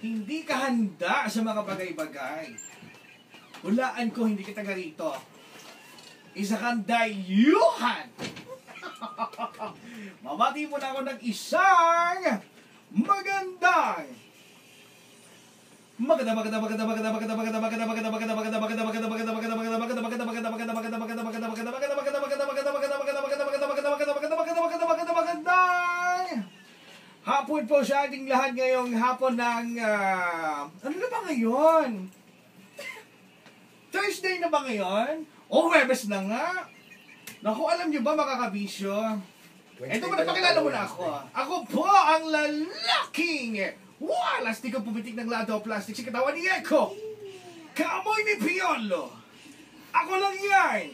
hindi ka handa sa mga bagay-bagay. Hulaan ko, hindi kita rito. Isa kang dayuhan. Mamati mo na ako ng isang magandang hapon po sa ating lahat ngayong hapon ng ano na ba ngayon? Thursday na ba ngayon? O Huwebes na nga. Naku, alam niyo ba makakabisyo? Ito mo, napakilala mo na ako. Ako po ang lalaking lastikang pumitik ng lado plastic sa katawan ni Eko. Kaamoy ni Piolo. Ako lang yan.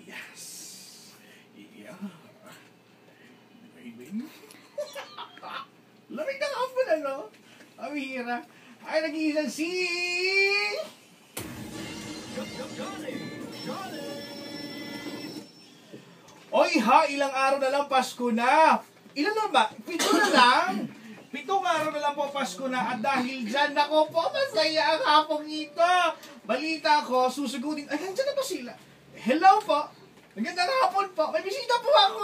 Yes. Yeah. Baby. Lamig na ka pala, no? Amihira. Ay, nag-iisang si... Oy ha, ilang araw na lang Pasko na. Ilan na ba? 7 na lang. 7 araw na lang po Pasko na. At dahil dyan, nako po, masaya ang hapong ito. Balita ko, susugutin. Ay, nandiyan na ba sila? Hello po. Magandang hapon po. May bisita po ako.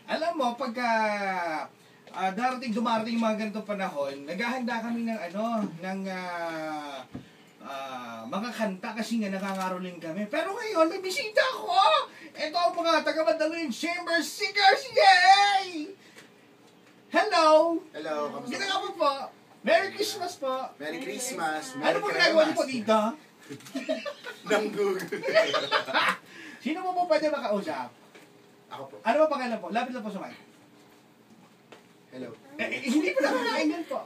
Alam mo, pagka dumarating yung mga ganitong panahon, naghahanda kami ng mga kanta kasi nga nangangaroling kami. Pero ngayon, may bisita ako! Ito ang mga taga-Mandaluyong Chamber Singers! Yay! Hello! Hello, kamusta? Ganda nga po. Merry Christmas po! Merry Christmas! Ano po ginagawa niyo po dito? Nanggug. Sino po pwede makausap? Ako po. Ano ba pangalan po? Lapit lang po sa mic. Hello. Hindi po nakakain yan po.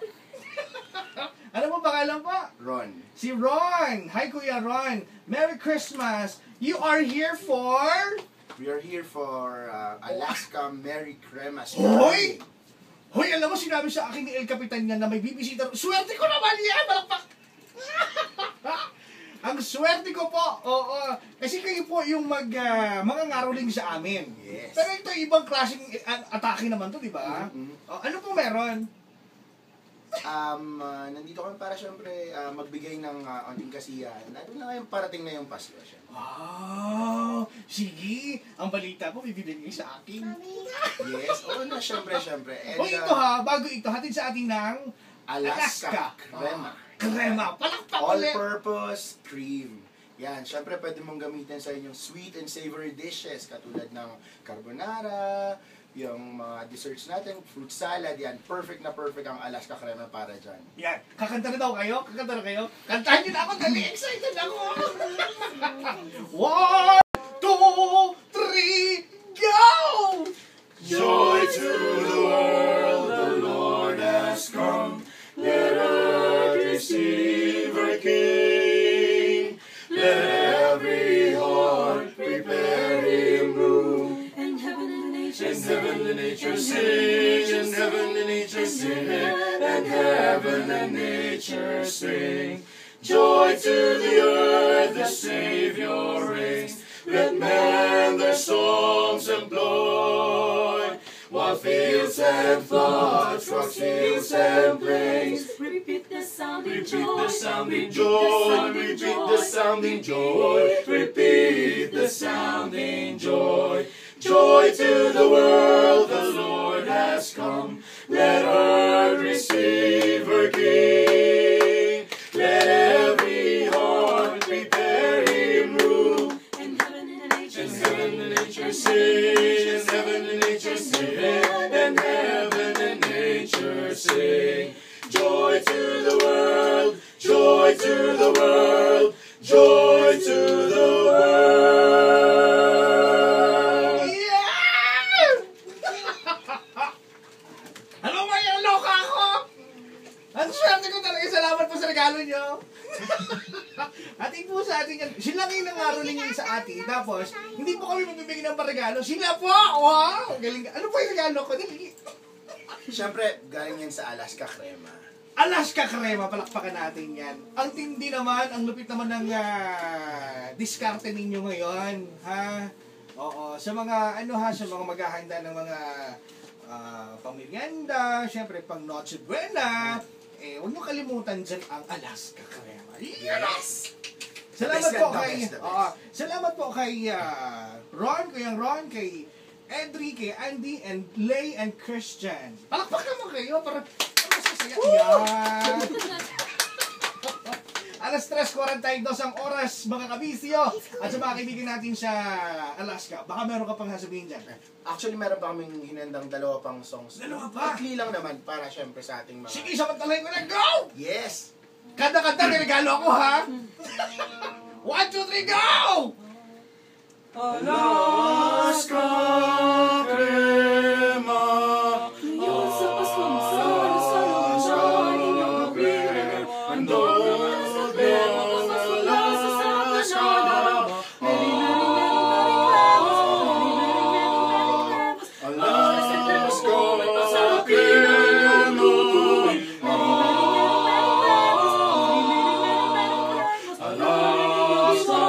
Ano po pangalan po? Ron. Si Ron! Hi Kuya Ron! Merry Christmas! You are here for... We are here for Alaska Merry Cremas. Hoy! Hoy, alam mo, sinabi sa akin ni El Capitan niya na may bibisita. Swerte ko naman yan! Malakpak! Ang swerte ko po! Oo. Kasi kayo po yung mga ngaroling sa amin. Yes. Pero ito, ibang klaseng atake naman to, di ba? Ano po meron? Nandito kami para syempre magbigay ng onting kasiyahan. Ito na ngayon parating na yung Pasko siya. Wow! Sige! Ang balita po, bibigay sa akin. Yes, oo na, syempre. And, Ito ha, bago ito, hatid sa atin ng Alaska Crema. Crema! Palakpak ulit! All-purpose cream. Yan, syempre pwede mong gamitin sa inyong sweet and savory dishes katulad ng carbonara, yung mga desserts natin, fruit salad, yan. Perfect na perfect ang Alaska Crema para dyan. Yan. Kakanta na daw kayo? Kakanta na kayo? Kantahan nyo na ako! Dali! Excited ako! 1, 2, 3, go! Joy to the world, the Lord has come. Let earth receive her King. Let every heart prepare him room. And heaven and nature sing, and heaven and nature sing, and heaven and nature sing. Joy to the earth, the Savior reigns. Let men their songs employ, while fields and floods, rocks, fields and plains. Repeat the sounding Repeat joy. the sounding joy, repeat the sounding joy, repeat the sounding joy. Joy to the world, the Lord has come. Let earth receive her King. Let every heart prepare him room. And heaven and nature sing, and heaven and nature sing, and heaven and nature sing. Joy to the world, joy to the world, joy to the world. Yeah! Ano ba yan? Loka ako! Ang swerte ko talaga. Salamat po sa regalo nyo. Ating po sa atin yan. Sila ngayon nangaroling ngayon sa atin. Tapos, hindi po kami magbibigay ng paregalo. Sila po! Wow! Galing. Ano po yung regalo ko? Dali. Siyempre, galing yan sa Alaska Crema. Alaska Crema, palakpakan natin yan. Ang tindi naman, ang lupit naman ng diskarte ninyo ngayon, ha? Oo, sa mga, sa mga maghahanda ng mga pamilianda, syempre pang Noche Buena, huwag nyo kalimutan dyan ang Alaska Crema. Yes! Salamat po kay, salamat po kay Ron, Kuyang Ron, kay Edri, kay Andy, and Lay, and Christian. Palakpakan mo kayo para masasaya. Yan! Alas 3:42 ang oras, mga kabisyo. At sa mga kaibigan natin sa Alaska, baka meron ka pang sasabihin dyan. Actually, meron pa kaming hinandang 2 pang songs. 2 pa? Ikli lang naman para syempre sa ating mga... Sige, samantalahin ko na, go! Yes! Kanta-kanta, niregalo ako, ha? 1, 2, 3, go! Alaska Crema, Ngayon sa Pasko, masalo-salo inyong gawin. andog ng Alaska. Alaska Crema, Alaska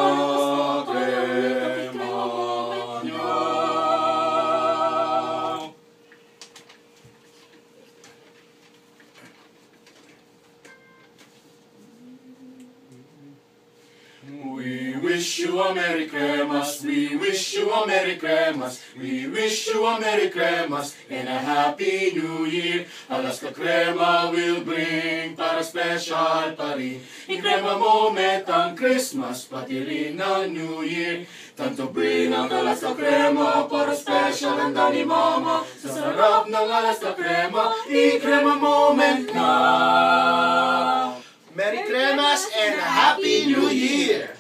Crema. We wish you a Merry Christmas, we wish you a Merry Christmas, we wish you a Merry Christmas and a Happy New Year. Alaska Crema will bring para special pa rin. I-crema moment ang Christmas, pati rin ang New Year. Tanto bring ang Alaska Crema para special ang ni Mama. Sa sarap ng Alaska Crema, i-crema moment na. Merry Cremas and a Happy New Year!